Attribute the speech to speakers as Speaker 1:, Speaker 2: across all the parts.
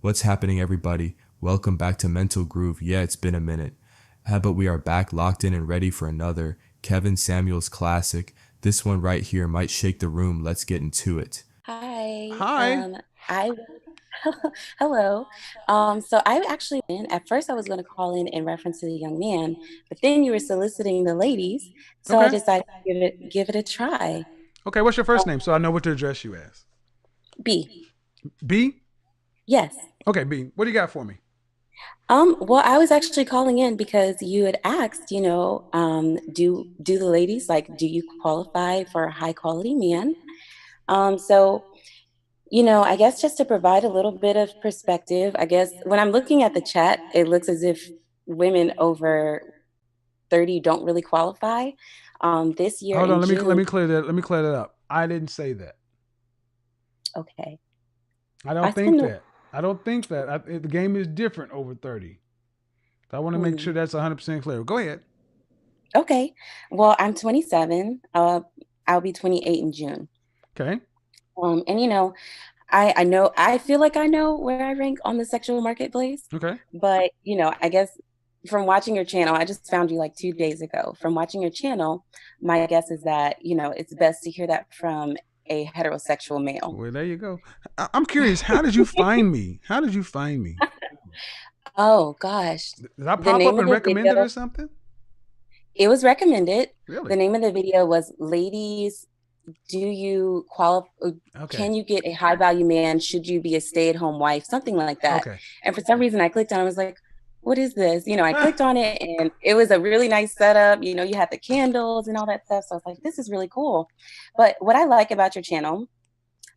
Speaker 1: What's happening, everybody? Welcome back to Mental Groove. Yeah, it's been a minute. But we are back, locked in, and ready for another Kevin Samuels classic. This one right here might shake the room. Let's get into it.
Speaker 2: Hi.
Speaker 3: Hi.
Speaker 2: I hello. So I actually at first I was going to call in reference to the young man, but then you were soliciting the ladies, so I
Speaker 3: Okay.
Speaker 2: decided to give it a try.
Speaker 3: Okay. What's your first
Speaker 2: Um,
Speaker 3: name so I know what to address you as?
Speaker 2: B.
Speaker 3: B?
Speaker 2: Yes.
Speaker 3: Okay, B. What do you got for me?
Speaker 2: Well, I was actually calling in because you had asked, do the ladies do you qualify for a high quality man? So I guess just to provide a little bit of perspective, I guess when I'm looking at the chat, it looks as if women over 30 don't really qualify. This year
Speaker 3: Hold on.
Speaker 2: in
Speaker 3: Let
Speaker 2: June,
Speaker 3: me clear that. Let me clear that up. I didn't say that.
Speaker 2: okay.
Speaker 3: I
Speaker 2: I
Speaker 3: don't think
Speaker 2: spend,
Speaker 3: that. I don't think that. The game is different over 30. So I want to make
Speaker 2: hmm,
Speaker 3: sure that's 100% clear. Go ahead.
Speaker 2: okay. Well, I'm 27. I'll be 28 in June.
Speaker 3: Okay.
Speaker 2: And I know I feel like I know where I rank on the sexual marketplace,
Speaker 3: Okay.
Speaker 2: but I guess from watching your channel, I just found you like 2 days ago. From watching your channel, my guess is that, it's best to hear that from a heterosexual male.
Speaker 3: Well, there you go. I'm curious. How did you find me? How did you find me?
Speaker 2: Oh gosh.
Speaker 3: Did I
Speaker 2: The
Speaker 3: pop
Speaker 2: name
Speaker 3: up
Speaker 2: of
Speaker 3: and
Speaker 2: the
Speaker 3: recommend it or
Speaker 2: video,
Speaker 3: something?
Speaker 2: it was recommended. The
Speaker 3: Really?
Speaker 2: name of the video was Ladies, do you qualify?
Speaker 3: Okay.
Speaker 2: Can you get a high value man? Should you be a stay at home wife? Something like that.
Speaker 3: Okay.
Speaker 2: And for some reason, I clicked on it. I was like, what is this? I clicked on it and it was a really nice setup. You had the candles and all that stuff. So I was like, this is really cool. But what I like about your channel,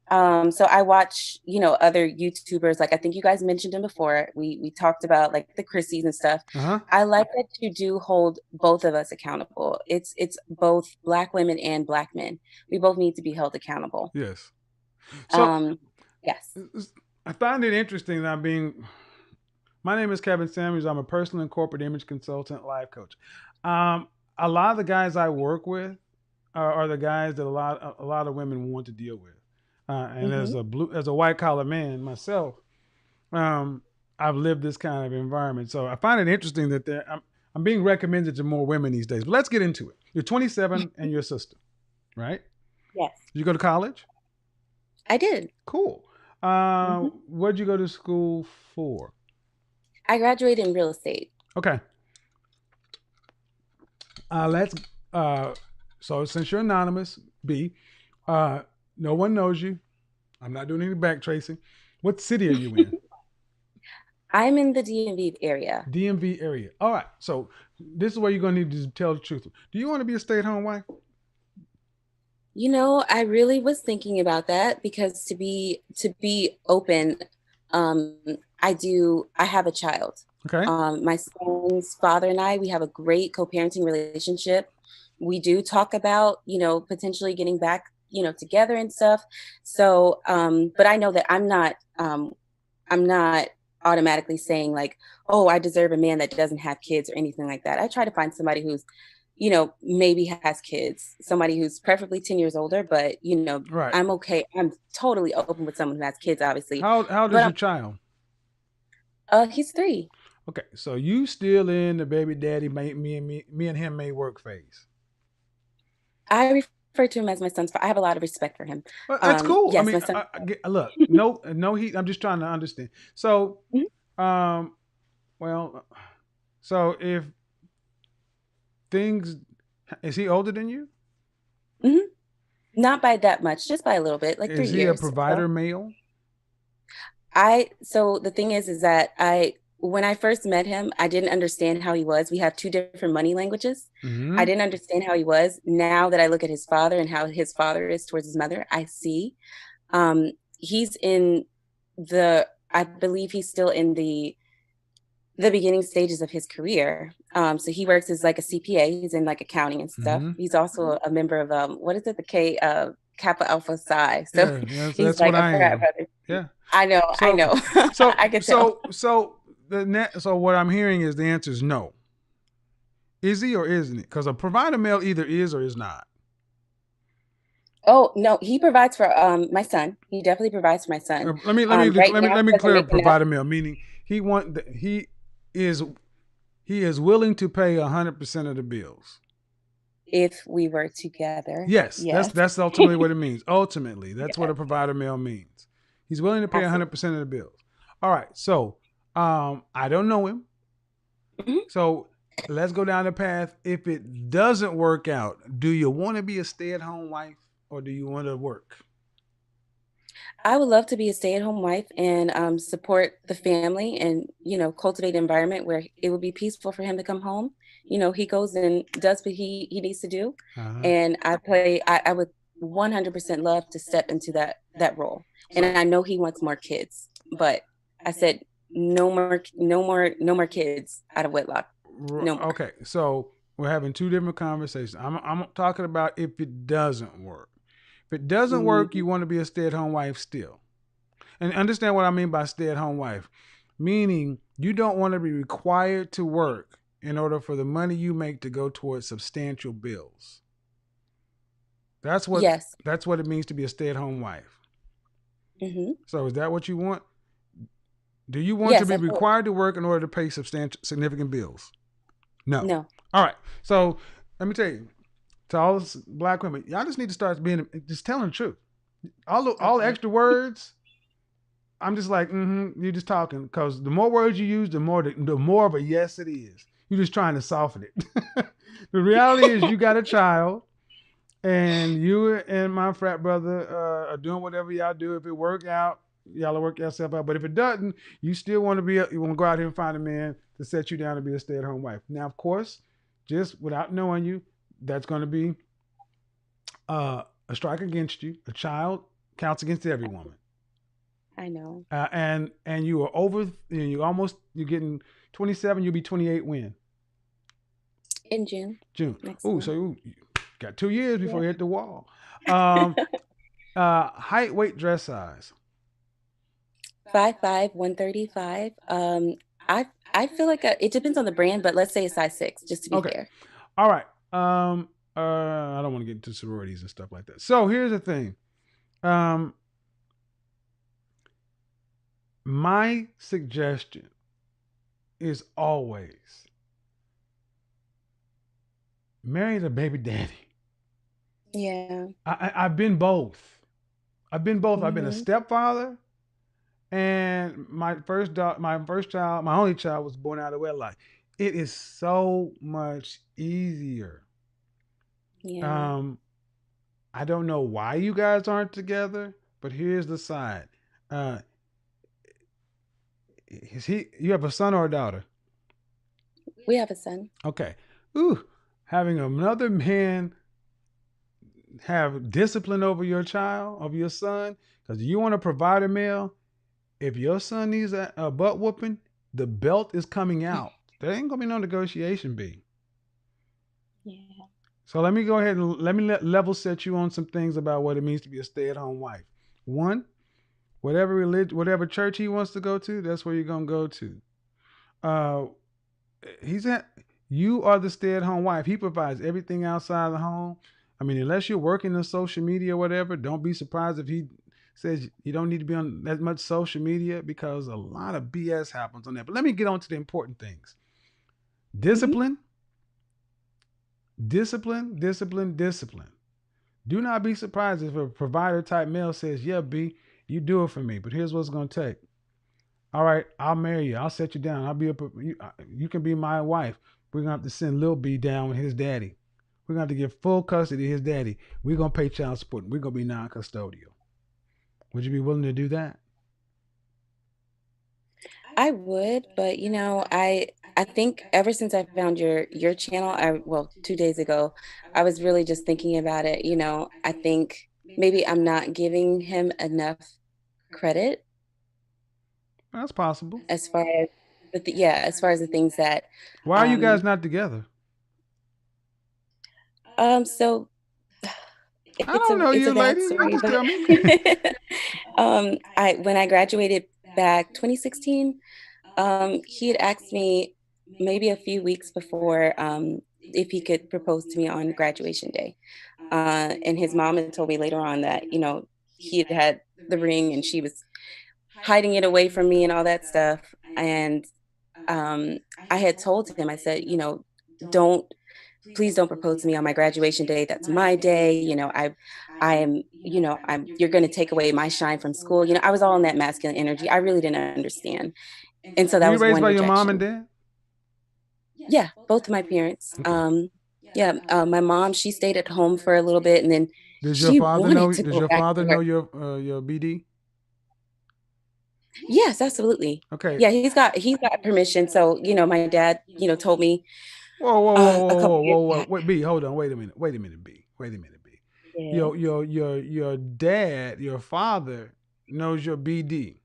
Speaker 2: so I watch, other YouTubers, like I think you guys mentioned him before. We talked about like the Chrissies and stuff.
Speaker 3: Uh huh.
Speaker 2: I like that you do hold both of us accountable. It's both Black women and Black men. We both need to be held accountable.
Speaker 3: Yes. So
Speaker 2: Um, yes.
Speaker 3: I find it interesting that I'm being. My name is Kevin Samuels. I'm a personal and corporate image consultant, life coach. Um, a lot of the guys I work with are the guys that a lot of women want to deal with. And
Speaker 2: Hmm.
Speaker 3: as a white collar man myself, um, I've lived this kind of environment. So I find it interesting that I'm being recommended to more women these days. But let's get into it. You're 27 and you're a sister, right?
Speaker 2: Yes,
Speaker 3: Did you go to college?
Speaker 2: I did.
Speaker 3: Cool.
Speaker 2: Hmm.
Speaker 3: What'd you go to school for?
Speaker 2: I graduated in real estate.
Speaker 3: Okay. Let's. Uh, so since you're anonymous, B, uh, no one knows you. I'm not doing any back tracing. What city are you in?
Speaker 2: I'm in the DMV area.
Speaker 3: DMV area. All right. So this is where you're going to need to tell the truth. Do you want to be a stay-at-home wife?
Speaker 2: I really was thinking about that because to be open, um, I have a child.
Speaker 3: Okay.
Speaker 2: My son's father and we have a great co-parenting relationship. We do talk about, potentially getting back, together and stuff. So, but I know that I'm not automatically saying like, oh, I deserve a man that doesn't have kids or anything like that. I try to find somebody who's, maybe has kids, somebody who's preferably 10 years older, but
Speaker 3: Right.
Speaker 2: I'm okay. I'm totally open with someone who has kids, obviously.
Speaker 3: How old is
Speaker 2: But
Speaker 3: your child?
Speaker 2: he's 3.
Speaker 3: Okay. So you still in the baby daddy me and him may work phase.
Speaker 2: I refer to him as my son's father. I have a lot of respect for him.
Speaker 3: Well, that's cool. I
Speaker 2: Yes,
Speaker 3: mean,
Speaker 2: my son.
Speaker 3: look, no heat. I'm just trying to understand. So,
Speaker 2: Mhm,
Speaker 3: um, well, so if things, is he older than you?
Speaker 2: mhm. Not by that much, just by a little bit, like three
Speaker 3: Is he a
Speaker 2: years or so.
Speaker 3: provider male?
Speaker 2: So the thing is that when I first met him, I didn't understand how he was. We have two different money languages. I
Speaker 3: Mm-hmm.
Speaker 2: didn't understand how he was. Now that I look at his father and how his father is towards his mother, I see. He's in I believe he's still in the beginning stages of his career. So he works as like a CPA. He's in like accounting and stuff.
Speaker 3: Mm-hmm.
Speaker 2: He's also a member of what is it, the K Kappa Alpha Psi. So
Speaker 3: Yeah,
Speaker 2: he's
Speaker 3: that's
Speaker 2: like
Speaker 3: what
Speaker 2: a
Speaker 3: I
Speaker 2: frat
Speaker 3: am.
Speaker 2: brother.
Speaker 3: Yeah.
Speaker 2: I know, I
Speaker 3: So,
Speaker 2: know. I can tell.
Speaker 3: so what I'm hearing is the answer is no. Is he or isn't it? Because a provider male either is or is not.
Speaker 2: Oh no, he provides for my son. He definitely provides for my son. Right now
Speaker 3: Let
Speaker 2: he
Speaker 3: me
Speaker 2: doesn't
Speaker 3: clear
Speaker 2: make enough.
Speaker 3: provider meal, meaning he is he is willing to pay 100% of the bills.
Speaker 2: If we were together,
Speaker 3: Yes,
Speaker 2: yes.
Speaker 3: that's ultimately what it means. Ultimately, that's what
Speaker 2: Yes,
Speaker 3: a provider male means. He's willing to pay
Speaker 2: absolutely.
Speaker 3: 100% of the bills. All right, so I don't know him,
Speaker 2: Mhm.
Speaker 3: so let's go down the path. If it doesn't work out, do you want to be a stay-at-home wife or do you want to work?
Speaker 2: I would love to be a stay-at-home wife and support the family and, cultivate an environment where it would be peaceful for him to come home. He goes and does what he needs to do.
Speaker 3: Uh-huh.
Speaker 2: And I would 100% love to step into that role. And
Speaker 3: So,
Speaker 2: I know he wants more kids, but I said no more, no more, no more kids out of wedlock. No more.
Speaker 3: okay, so we're having two different conversations. I'm talking about if it doesn't work. If it doesn't work,
Speaker 2: Mhm.
Speaker 3: you want to be a stay-at-home wife still. And understand what I mean by stay-at-home wife, meaning you don't want to be required to work in order for the money you make to go towards substantial bills. That's what
Speaker 2: Yes.
Speaker 3: that's what it means to be a stay-at-home wife.
Speaker 2: Hmm.
Speaker 3: So is that what you want? Do you want to
Speaker 2: Yes,
Speaker 3: be
Speaker 2: absolutely.
Speaker 3: required to work in order to pay substantial significant bills? No.
Speaker 2: No.
Speaker 3: All right. So let me tell you, to all us black women, y'all just need to start being just telling the truth. All the
Speaker 2: Okay.
Speaker 3: extra words, I'm just like, you're just talking because the more words you use, the more of a yes it is. You're just trying to soften it. The reality is, you got a child, and you and my frat brother are doing whatever y'all do. If it work out, y'all will work yourself out. But if it doesn't, you still want to you want to go out here and find a man to set you down to be a stay-at-home wife. Now, of course, just without knowing you, that's going to be a strike against you. A child counts against every woman.
Speaker 2: I know.
Speaker 3: And you are over. You're getting 27. You'll be 28 when
Speaker 2: In June
Speaker 3: June.
Speaker 2: next
Speaker 3: Oh, so
Speaker 2: month.
Speaker 3: you got 2 years before
Speaker 2: Yeah.
Speaker 3: you hit the wall. Um, height, weight, dress size.
Speaker 2: 5'5", 135. I feel like it depends on the brand, but let's say a size 6, just to be
Speaker 3: Okay.
Speaker 2: fair.
Speaker 3: All right. I don't want to get into sororities and stuff like that. So here's the thing. Um, my suggestion is always marry the baby daddy.
Speaker 2: Yeah.
Speaker 3: I've been both. I've been both. I've been a
Speaker 2: Hmm.
Speaker 3: stepfather, and my first child, my only child, was born out of wedlock. It is so much easier.
Speaker 2: Yeah.
Speaker 3: Um, I don't know why you guys aren't together, but here's the side. Uh, you have a son or a daughter?
Speaker 2: We have a son.
Speaker 3: Okay. Ooh, having another man have discipline over your child, over your son, because you want to provide a male. If your son needs a butt whooping, the belt is coming out. There ain't gonna be no negotiation, B.
Speaker 2: Yeah.
Speaker 3: So let me go ahead and level set you on some things about what it means to be a stay-at-home wife. One, whatever religion, whatever church he wants to go to, that's where you're gonna go to. Uh, he's at. You are the stay-at-home wife. He provides everything outside the home. I mean, unless you're working on social media or whatever, don't be surprised if he says you don't need to be on that much social media because a lot of BS happens on that. But let me get on to the important things.
Speaker 2: Hmm.
Speaker 3: Discipline, discipline, discipline, discipline. Do not be surprised if a provider type male says, "Yeah, B, you do it for me, but here's what's going to take." All right, I'll marry you. I'll set you down. I'll be you can be my wife. We're gonna have to send Lil B down with his daddy. We're gonna have to give full custody of his daddy. We're gonna pay child support. We're gonna be non-custodial. Would you be willing to do that?
Speaker 2: I would, but I think ever since I found your channel, 2 days ago, I was really just thinking about it. I think maybe I'm not giving him enough credit
Speaker 3: That's possible.
Speaker 2: as far as as far as the things that
Speaker 3: Why are you
Speaker 2: um
Speaker 3: guys not together?
Speaker 2: so
Speaker 3: I don't know
Speaker 2: it's a
Speaker 3: you,
Speaker 2: bad
Speaker 3: lady. You
Speaker 2: story,
Speaker 3: just
Speaker 2: but
Speaker 3: tell me.
Speaker 2: I when I graduated back 2016, he had asked me maybe a few weeks before if he could propose to me on graduation day. And his mom had told me later on that, he had had the ring and she was hiding it away from me and all that stuff. And I had told him, I said, don't please don't propose to me on my graduation day. That's my day. I am, you're going to take away my shine from school. I was all in that masculine energy. I really didn't understand. And so
Speaker 3: Were
Speaker 2: that
Speaker 3: you
Speaker 2: was
Speaker 3: raised
Speaker 2: one
Speaker 3: by your mom and
Speaker 2: rejection.
Speaker 3: dad?
Speaker 2: Yeah, both of my parents.
Speaker 3: Okay.
Speaker 2: Yeah, my mom, she stayed at home for a little bit and then
Speaker 3: Does your
Speaker 2: she
Speaker 3: father
Speaker 2: wanted
Speaker 3: know?
Speaker 2: to
Speaker 3: Does
Speaker 2: go
Speaker 3: your
Speaker 2: back
Speaker 3: father
Speaker 2: to
Speaker 3: know
Speaker 2: work.
Speaker 3: your BD?
Speaker 2: Yes, absolutely.
Speaker 3: Okay.
Speaker 2: Yeah, he's got permission. So, my dad, told me
Speaker 3: Whoa, whoa, whoa,
Speaker 2: a
Speaker 3: whoa,
Speaker 2: couple
Speaker 3: whoa,
Speaker 2: years
Speaker 3: whoa, whoa.
Speaker 2: back.
Speaker 3: Wait, B, hold on. Wait a minute. Wait a minute, B. Wait a minute, B.
Speaker 2: Yeah.
Speaker 3: Your dad, your father knows your BD.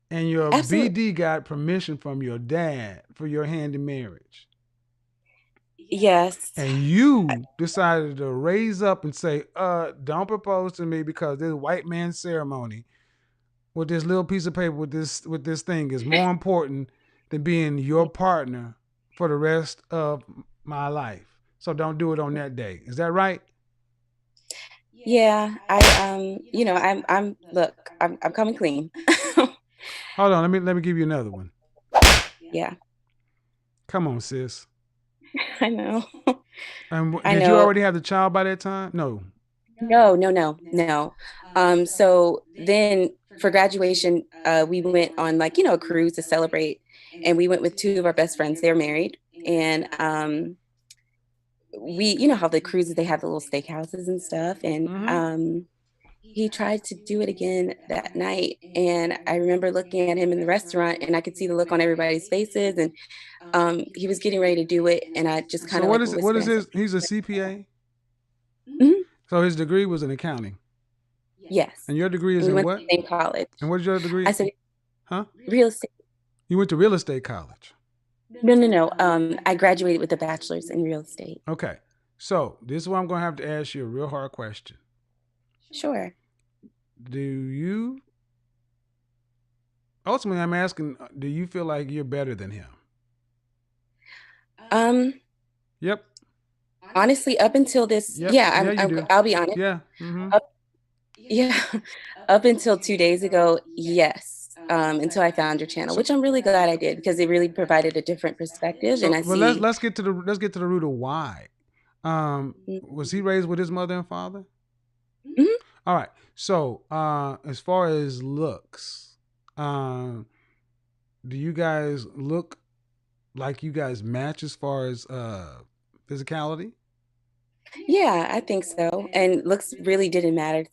Speaker 3: And your
Speaker 2: Absolutely.
Speaker 3: BD got permission from your dad for your hand in marriage.
Speaker 2: Yes.
Speaker 3: And you decided to raise up and say, don't propose to me because this white man ceremony with this little piece of paper with this thing is more important than being your partner for the rest of my life. So don't do it on that day. Is that right?
Speaker 2: Yeah, look, I'm coming clean.
Speaker 3: Hold on, let me give you another one.
Speaker 2: Yeah,
Speaker 3: Come on, sis.
Speaker 2: I know.
Speaker 3: And
Speaker 2: I
Speaker 3: did you
Speaker 2: know.
Speaker 3: already have the child by that time? No.
Speaker 2: No, no, no, no. So then for graduation, we went on like, a cruise to celebrate, and we went with two of our best friends. They're married, and you know how the cruises they have the little steakhouses and stuff, and
Speaker 3: Mm-hmm.
Speaker 2: he tried to do it again that night, and I remember looking at him in the restaurant, and I could see the look on everybody's faces, and he was getting ready to do it, and I just kind
Speaker 3: So
Speaker 2: of
Speaker 3: what
Speaker 2: like
Speaker 3: is it? What
Speaker 2: whispered,
Speaker 3: is
Speaker 2: I said,
Speaker 3: his? He's a CPA.
Speaker 2: "Mhm,
Speaker 3: So his degree was in accounting,
Speaker 2: yes,"
Speaker 3: and your degree
Speaker 2: and
Speaker 3: is
Speaker 2: we
Speaker 3: in
Speaker 2: went to
Speaker 3: what?
Speaker 2: the same college.
Speaker 3: And what is your
Speaker 2: I
Speaker 3: degree?
Speaker 2: said,
Speaker 3: Huh?
Speaker 2: "Real estate."
Speaker 3: You went to real estate college.
Speaker 2: No, no, no. I graduated with a bachelor's in real estate.
Speaker 3: Okay. So this is why I'm going to have to ask you a real hard question.
Speaker 2: Sure.
Speaker 3: Do you ultimately? I'm asking. Do you feel like you're better than him?
Speaker 2: Um,
Speaker 3: Yep.
Speaker 2: Honestly, up until this,
Speaker 3: Yep.
Speaker 2: yeah,
Speaker 3: Yeah, you do.
Speaker 2: I'll be honest.
Speaker 3: Yeah. Mm-hmm.
Speaker 2: Up, yeah, up until 2 days ago, yes. Until I found your channel,
Speaker 3: So
Speaker 2: which I'm really glad I did because it really provided a different perspective. And
Speaker 3: so
Speaker 2: I
Speaker 3: well let's
Speaker 2: see,
Speaker 3: let's get to the root of why. Was he raised with his mother and father?
Speaker 2: Mhm.
Speaker 3: All right. So as far as looks, um, do you guys look like you guys match as far as physicality?
Speaker 2: Yeah, I think so. And looks really didn't matter,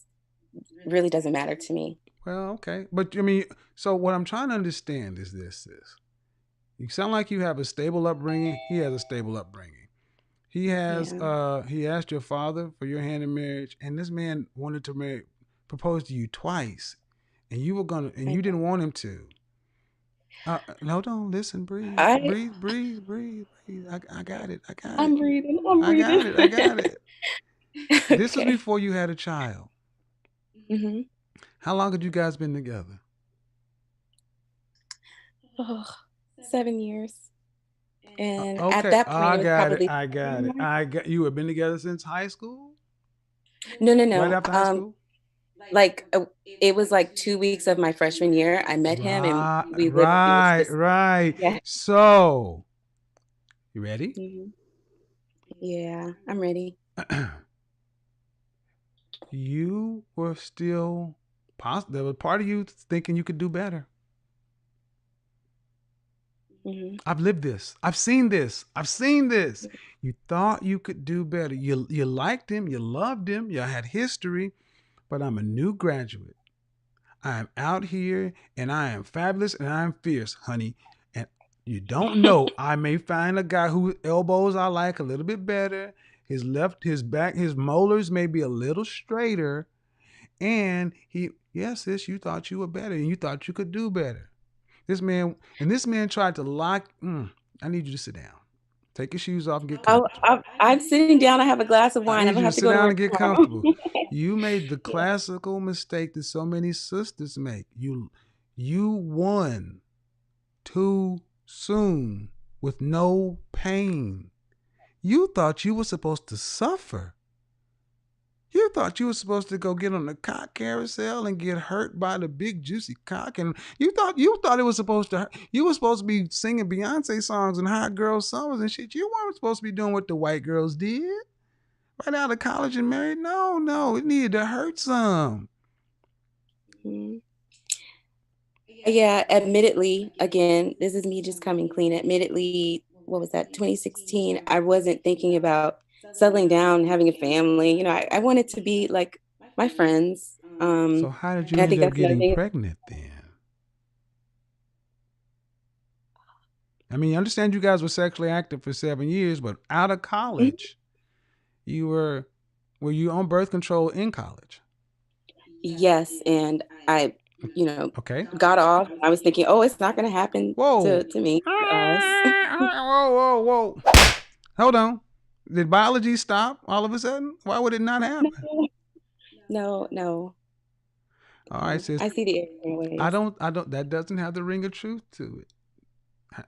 Speaker 2: really doesn't matter to me.
Speaker 3: Well, okay. But I mean, so what I'm trying to understand is this. You sound like you have a stable upbringing. He has a stable upbringing.
Speaker 2: Yeah.
Speaker 3: He asked your father for your hand in marriage, and this man wanted to propose to you twice, and you didn't want him to. Hold on, listen, breathe,
Speaker 2: I
Speaker 3: breathe, breathe, breathe, breathe. I got it, I got it,
Speaker 2: I'm breathing. I'm
Speaker 3: I
Speaker 2: breathing.
Speaker 3: got it, I got it. This was
Speaker 2: Okay.
Speaker 3: before you had a child.
Speaker 2: Hmm.
Speaker 3: How long had you guys been together?
Speaker 2: Oh, 7 years. And at
Speaker 3: Okay,
Speaker 2: that point,
Speaker 3: I
Speaker 2: it was
Speaker 3: got it,
Speaker 2: probably
Speaker 3: I got it. I got you have been together since high school,
Speaker 2: no, no,
Speaker 3: right
Speaker 2: no.
Speaker 3: after high school.
Speaker 2: Like it was like 2 weeks of my freshman year. I met him, and
Speaker 3: Right,
Speaker 2: we lived in this
Speaker 3: right,
Speaker 2: this.
Speaker 3: right.
Speaker 2: Yeah.
Speaker 3: So, you ready?
Speaker 2: Hmm. Yeah, I'm ready.
Speaker 3: You were still positive. There was part of you thinking you could do better.
Speaker 2: Hmm.
Speaker 3: I've lived this. I've seen this. I've seen this. You thought you could do better. You liked him. You loved him. You had history. But I'm a new graduate. I am out here and I am fabulous and I am fierce, honey. And you don't know. I may find a guy whose elbows I like a little bit better. His back, his molars may be a little straighter. And yes, sis, you thought you were better and you thought you could do better. This man tried to lock. I need you to sit down. Take your shoes off and get comfortable.
Speaker 2: I'm sitting down. I have a glass of
Speaker 3: I
Speaker 2: wine. I
Speaker 3: need
Speaker 2: don't
Speaker 3: you to
Speaker 2: have to
Speaker 3: sit
Speaker 2: go to
Speaker 3: down
Speaker 2: work
Speaker 3: and get
Speaker 2: tomorrow.
Speaker 3: comfortable. You made the
Speaker 2: Yeah.
Speaker 3: classical mistake that so many sisters make. You won too soon with no pain. You thought you were supposed to suffer. You thought you were supposed to go get on the cock carousel and get hurt by the big juicy cock, and you thought it was supposed to. You were supposed to be singing Beyonce songs and hot girl summers and shit. You weren't supposed to be doing what the white girls did. Right out of college and married. No, no, it needed to hurt some.
Speaker 2: Mhm. Yeah, admittedly, again, this is me just coming clean. Admittedly, what was that, 2016? I wasn't thinking about settling down, having a family. I wanted to be like my friends.
Speaker 3: So how did you
Speaker 2: And I
Speaker 3: end
Speaker 2: think
Speaker 3: up
Speaker 2: that's another
Speaker 3: getting
Speaker 2: thing.
Speaker 3: pregnant then? I mean, you understand you guys were sexually active for 7 years, but out of
Speaker 2: Mhm.
Speaker 3: college, you were you on birth control in college?
Speaker 2: Yes, and I, you know,
Speaker 3: Okay.
Speaker 2: got off. I was thinking, oh, it's not going to happen
Speaker 3: Whoa.
Speaker 2: to me, to us.
Speaker 3: Whoa, whoa, whoa. Hold on. Did biology stop all of a sudden? Why would it not happen?
Speaker 2: No, no, no,
Speaker 3: All right,
Speaker 2: no.
Speaker 3: sis.
Speaker 2: I see the error in ways.
Speaker 3: That doesn't have the ring of truth to it.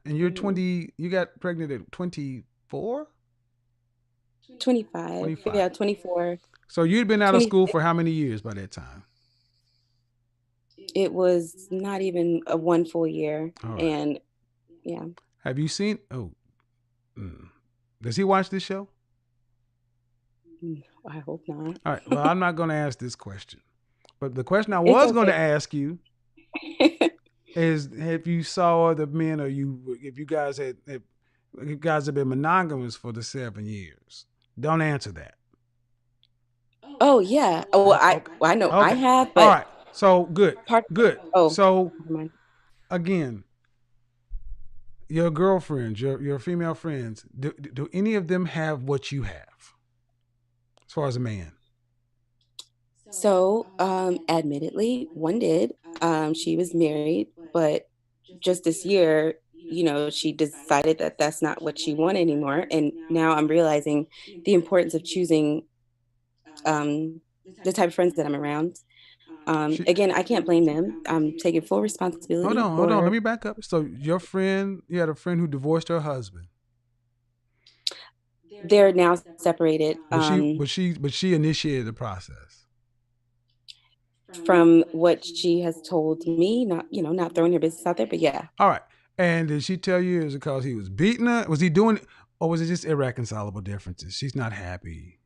Speaker 3: And you're
Speaker 2: Mhm.
Speaker 3: 20, you got pregnant at 24?
Speaker 2: 25,
Speaker 3: 25.
Speaker 2: yeah, 24,
Speaker 3: So you'd been out of school
Speaker 2: 26.
Speaker 3: for how many years by that time?
Speaker 2: It was not even a one full year.
Speaker 3: All right.
Speaker 2: And yeah,
Speaker 3: Have you seen? Oh, mm. Does he watch this show?
Speaker 2: I hope not.
Speaker 3: All right. Well, I'm not going to ask this question. But the question I
Speaker 2: It's
Speaker 3: was going to
Speaker 2: okay.
Speaker 3: ask you is, if you saw other men, or if you guys have been monogamous for the 7 years. Don't answer that.
Speaker 2: Oh yeah. Well,
Speaker 3: Okay.
Speaker 2: I know I
Speaker 3: Okay.
Speaker 2: have,
Speaker 3: All
Speaker 2: but
Speaker 3: right. So good.
Speaker 2: part.
Speaker 3: Good.
Speaker 2: Oh,
Speaker 3: So
Speaker 2: never mind.
Speaker 3: again, your girlfriends, your female friends, do any of them have what you have as far as a man?
Speaker 2: So, admittedly, one did. She was married, but just this year, she decided that that's not what she wanted anymore. And now I'm realizing the importance of choosing um, the type of friends that I'm around.
Speaker 3: She
Speaker 2: Again, I can't blame them. I'm taking full responsibility
Speaker 3: hold on. Let
Speaker 2: for.
Speaker 3: me back up. So you had a friend who divorced her husband,
Speaker 2: They're now separated.
Speaker 3: but she initiated the process.
Speaker 2: From what she has told me, not throwing her business out there, but yeah.
Speaker 3: All right. And did she tell you, is it because he was beating her? Was he doing it, or was it just irreconcilable differences? She's not happy.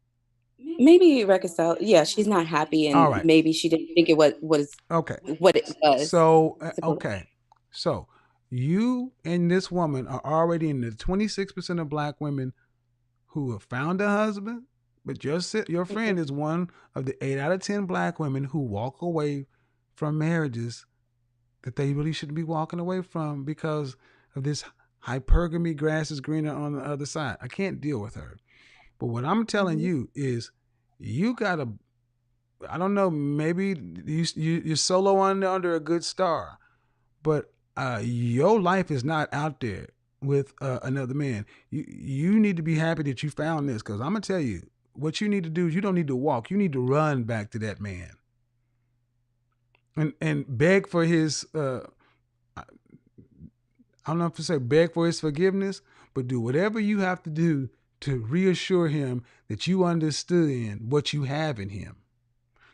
Speaker 2: Maybe reconcile. Yeah, she's not happy,
Speaker 3: All
Speaker 2: and
Speaker 3: right.
Speaker 2: maybe she didn't think it was
Speaker 3: Okay.
Speaker 2: what it was
Speaker 3: So
Speaker 2: supposed.
Speaker 3: okay. So you and this woman are already in the 26% of black women who have found a husband, but your
Speaker 2: Mhm.
Speaker 3: friend is one of the 8 out of 10 black women who walk away from marriages that they really shouldn't be walking away from because of this hypergamy. Grass is greener on the other side. I can't deal with her. But what I'm telling
Speaker 2: Mhm.
Speaker 3: you is, you gotta. I don't know. Maybe you're solo under a good star, but your life is not out there with another man. You need to be happy that you found this, because I'm gonna tell you what you need to do is, you don't need to walk. You need to run back to that man and beg for his. I don't know if to say beg for his forgiveness, but do whatever you have to do to reassure him that you understand what you have in him.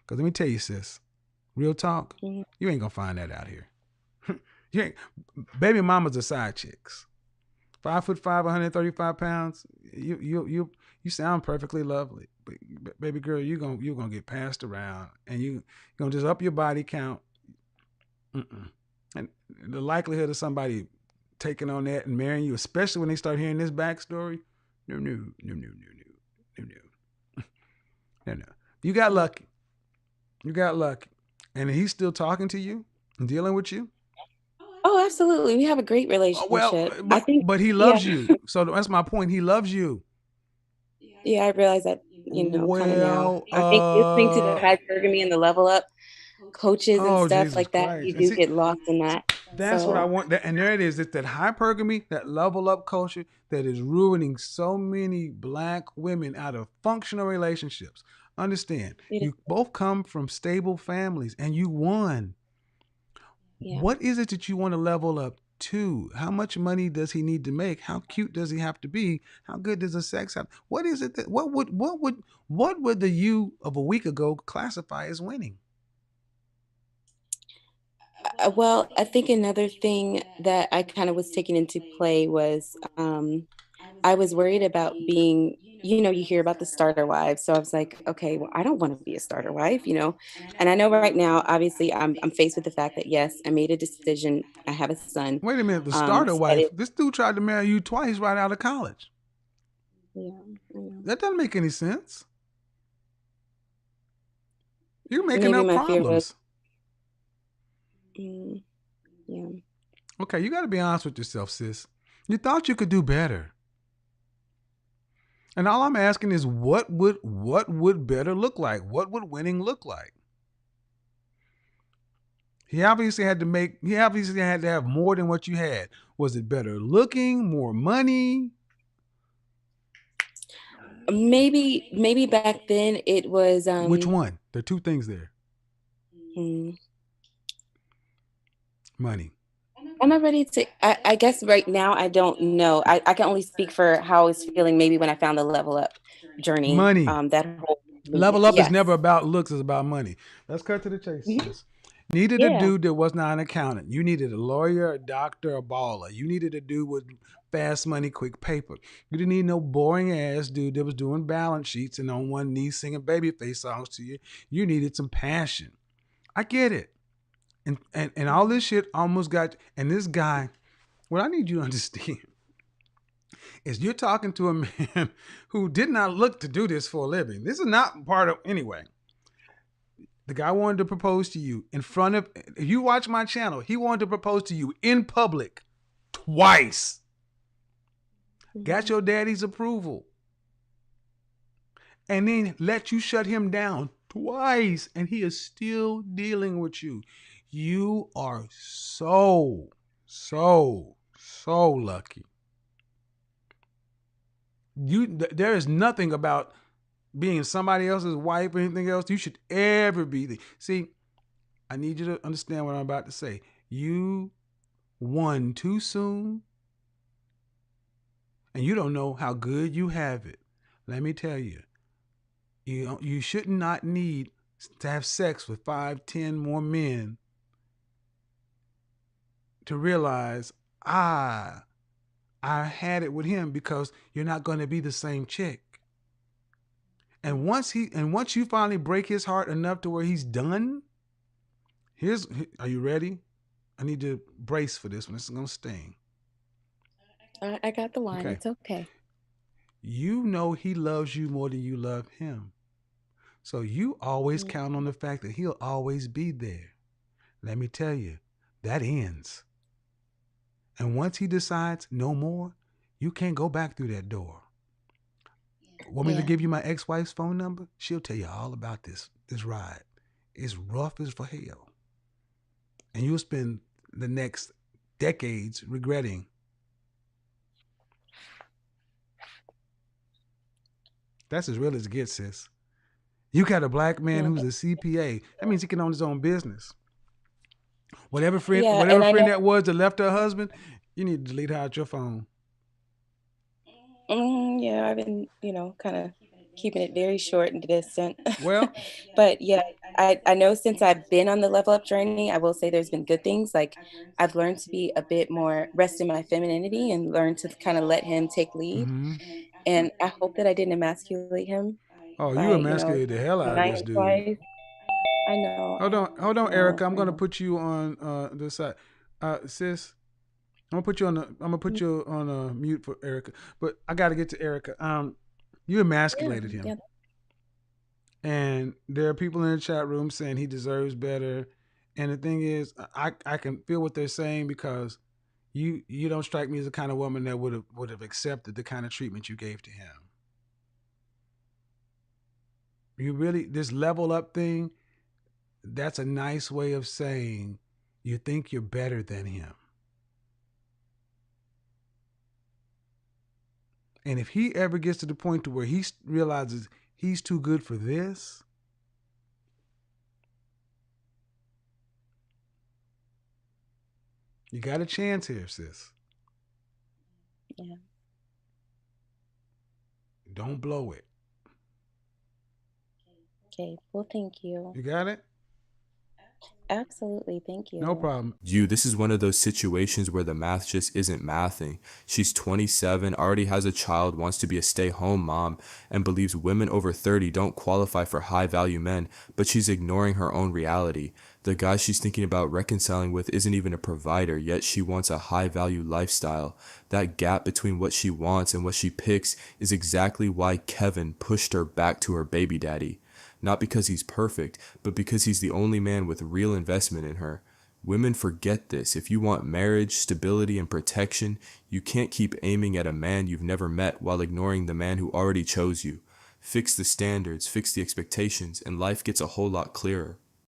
Speaker 3: Because let me tell you, sis, real talk,
Speaker 2: Mhm.
Speaker 3: you ain't gonna find that out here. You ain't, baby mamas are side chicks. 5'5", 135 pounds. You sound perfectly lovely, but baby girl, you gonna get passed around, and you gonna just up your body count. Mm-mm. And the likelihood of somebody taking on that and marrying you, especially when they start hearing this backstory, no, no, no, no, no, no, no, no, no, no. You got
Speaker 2: Yeah.
Speaker 3: lucky. You got lucky, and he's still talking to you and dealing with you.
Speaker 2: Oh, absolutely. We have a great
Speaker 3: Oh, well,
Speaker 2: relationship. I
Speaker 3: but
Speaker 2: think,
Speaker 3: but he
Speaker 2: yeah,
Speaker 3: loves you. So that's my point. He loves you.
Speaker 2: yeah, I realize that, kind of now.
Speaker 3: Well,
Speaker 2: I think listening to the hypergamy and the level up coaches and
Speaker 3: oh
Speaker 2: stuff
Speaker 3: Jesus
Speaker 2: like that,
Speaker 3: Christ!
Speaker 2: you
Speaker 3: And
Speaker 2: do
Speaker 3: see,
Speaker 2: get lost in that.
Speaker 3: that's what I
Speaker 2: So,
Speaker 3: want. And there it is. It's that hypergamy, that level up culture that is ruining so many black women out of functional relationships. Understand,
Speaker 2: it is,
Speaker 3: you both come from stable families and you won.
Speaker 2: yeah.
Speaker 3: What is it that you want to level up Two, how much money does he need to make? How cute does he have to be? How good does the sex have? What is it that what would the you of a week ago classify as winning?
Speaker 2: Well, I think another thing that I kind of was taking into play was I was worried about being, you hear about the starter wives. So I was like, okay, well, I don't want to be a starter wife. And I know right now, obviously, I'm faced with the fact that yes, I made a decision. I have a son.
Speaker 3: Wait a minute, the starter
Speaker 2: So that
Speaker 3: wife.
Speaker 2: is,
Speaker 3: This dude tried to marry you twice right out of college.
Speaker 2: yeah, I know.
Speaker 3: That doesn't make any sense. You're making
Speaker 2: Maybe
Speaker 3: up
Speaker 2: my fear was,
Speaker 3: problems.
Speaker 2: mm, yeah,
Speaker 3: Okay, you got to be honest with yourself, sis. You thought you could do better. And all I'm asking is what would better look like? What would winning look like? He obviously had to have more than what you had. Was it better looking, more money?
Speaker 2: maybe back then it was,
Speaker 3: Which one? There are two things there.
Speaker 2: mm,
Speaker 3: Money.
Speaker 2: I'm not ready to. I guess right now I don't know. I can only speak for how I was feeling maybe when I found the level up journey.
Speaker 3: Money.
Speaker 2: That whole movement.
Speaker 3: Level up is never
Speaker 2: Yes.
Speaker 3: about looks, it's about money. Let's cut to the chase,
Speaker 2: Mhm.
Speaker 3: sis. Needed a
Speaker 2: Yeah.
Speaker 3: dude that was not an accountant. You needed a lawyer, a doctor, a baller. You needed a dude with fast money, quick paper. You didn't need no boring ass dude that was doing balance sheets and on one knee singing babyface songs to you. You needed some passion. I get it. And all this shit almost got, and this guy, what I need you to understand is you're talking to a man who did not look to do this for a living. This is not part of, anyway. The guy wanted to propose to you in front of, if you watch my channel, he wanted to propose to you in public twice. Got
Speaker 2: Mhm.
Speaker 3: your daddy's approval. And then let you shut him down twice. And he is still dealing with you. You are so, so lucky. There is nothing about being somebody else's wife or anything else you should ever be. See, I need you to understand what I'm about to say. You won too soon, and you don't know how good you have it. Let me tell you, you should not need to have sex with 5, 10 more men to realize, ah, I had it with him, because you're not going to be the same chick. And once you finally break his heart enough to where he's done, are you ready? I need to brace for this one. This is gonna sting.
Speaker 2: I got the line.
Speaker 3: Okay.
Speaker 2: It's okay.
Speaker 3: You know he loves you more than you love him. So you always
Speaker 2: Mm.
Speaker 3: count on the fact that he'll always be there. Let me tell you, that ends. And once he decides no more, you can't go back through that door. Want me to
Speaker 2: Yeah.
Speaker 3: give you my ex-wife's phone number? She'll tell you all about this ride. It's rough as for hell. And you'll spend the next decades regretting. That's as real as it gets, sis. You got a black man
Speaker 2: Yeah.
Speaker 3: who's a CPA. That means he can own his own business. Whatever friend,
Speaker 2: Yeah.
Speaker 3: whatever
Speaker 2: And I
Speaker 3: friend
Speaker 2: know.
Speaker 3: that was that left her husband, you need to delete her out your phone.
Speaker 2: Yeah, I've been, kind of keeping it very short and distant.
Speaker 3: Well,
Speaker 2: But yeah, I know since I've been on the level up journey, I will say there's been good things. Like I've learned to be a bit more rest in my femininity and learn to kind of let him take lead.
Speaker 3: mm-hmm.
Speaker 2: And I hope that I didn't emasculate him
Speaker 3: Oh, you
Speaker 2: by,
Speaker 3: emasculated the hell out of
Speaker 2: denying
Speaker 3: this
Speaker 2: him
Speaker 3: dude.
Speaker 2: twice. I know,
Speaker 3: Hold on,
Speaker 2: I know,
Speaker 3: Erica. I'm
Speaker 2: I
Speaker 3: gonna
Speaker 2: know.
Speaker 3: put you on the side, sis. I'm gonna put
Speaker 2: Mm.
Speaker 3: you on mute for Erica. But I got to get to Erica. You
Speaker 2: Yeah,
Speaker 3: emasculated him,
Speaker 2: yeah,
Speaker 3: and there are people in the chat room saying he deserves better. And the thing is, I can feel what they're saying, because you don't strike me as the kind of woman that would have accepted the kind of treatment you gave to him. You really, this level up thing, that's a nice way of saying you think you're better than him. And if he ever gets to the point to where he realizes he's too good for this, You got a chance here, sis.
Speaker 2: Yeah.
Speaker 3: Don't blow it.
Speaker 2: Okay. Well, thank you.
Speaker 3: You got it?
Speaker 2: Absolutely. Thank
Speaker 3: No
Speaker 2: you.
Speaker 3: problem.
Speaker 1: This is one of those situations where the math just isn't mathing. She's 27, already has a child, wants to be a stay-home mom, and believes women over 30 don't qualify for high-value men, but she's ignoring her own reality. The guy she's thinking about reconciling with isn't even a provider, yet she wants a high-value lifestyle. That gap between what she wants and what she picks is exactly why Kevin pushed her back to her baby daddy. Not because he's perfect, but because he's the only man with real investment in her. Women forget this. If you want marriage, stability, and protection, you can't keep aiming at a man you've never met while ignoring the man who already chose you. Fix the standards, fix the expectations, and life gets a whole lot clearer.